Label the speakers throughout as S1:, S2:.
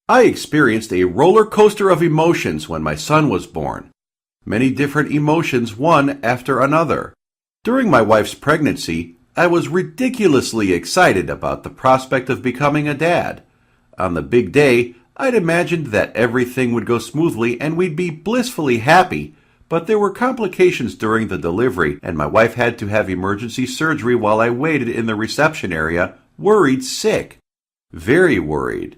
S1: I experienced a roller coaster of emotions when my son was born. Many different emotions, one after another. During my wife's pregnancy, I was ridiculously excited about the prospect of becoming a dad. On the big day, I'd imagined that everything would go smoothly and we'd be blissfully happy, but there were complications during the delivery, and my wife had to have emergency surgery while I waited in the reception area, worried sick. Very worried.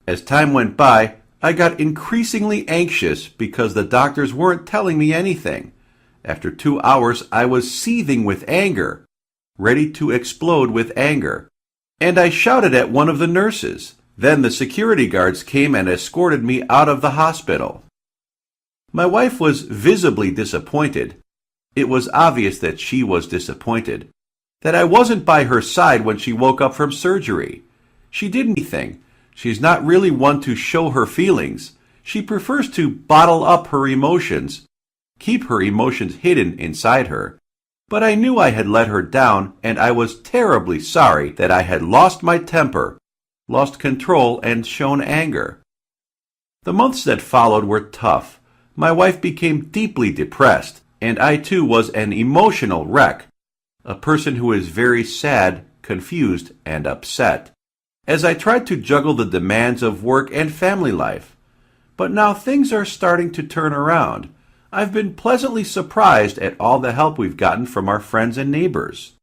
S1: As time went by, I got increasingly anxious because the doctors weren't telling me anything. After 2 hours, I was seething with anger, ready to explode with anger. And I shouted at one of the nurses. Then the security guards came and escorted me out of the hospital. My wife was visibly disappointed. It was obvious that she was disappointed, that I wasn't by her side when she woke up from surgery. She didn't anything. She's not really one to show her feelings. She prefers to bottle up her emotions, keep her emotions hidden inside her. But I knew I had let her down, and I was terribly sorry that I had lost my temper, lost control, and shown anger. The months that followed were tough. My wife became deeply depressed, and I too was an emotional wreck, a person who is very sad, confused, and upset, as I tried to juggle the demands of work and family life. But now things are starting to turn around. I've been pleasantly surprised at all the help we've gotten from our friends and neighbors.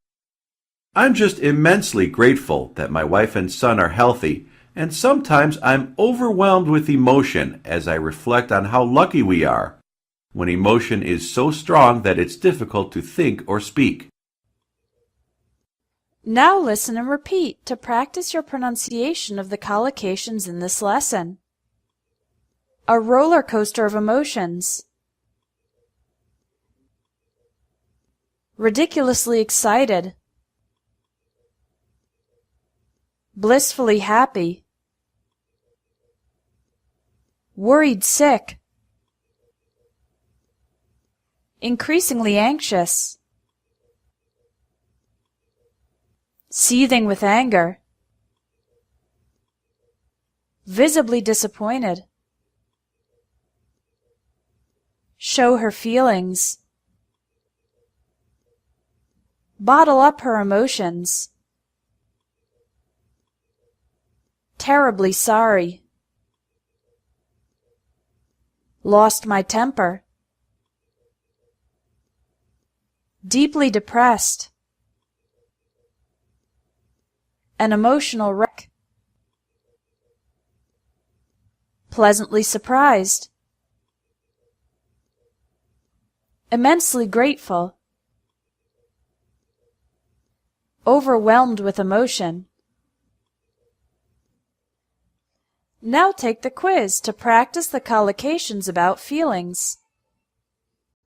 S1: I'm just immensely grateful that my wife and son are healthy, and sometimes I'm overwhelmed with emotion as I reflect on how lucky we are, when emotion is so strong that it's difficult to think or speak.
S2: Now listen and repeat to practice your pronunciation of the collocations in this lesson. A roller coaster of emotions. Ridiculously excited. Blissfully happy. Worried sick. Increasingly anxious. Seething with anger. Visibly disappointed. Show her feelings. Bottle up her emotions. Terribly sorry. Lost my temper. Deeply depressed. An emotional wreck. Pleasantly surprised. Immensely grateful. Overwhelmed with emotion. Now take the quiz to practice the collocations about feelings.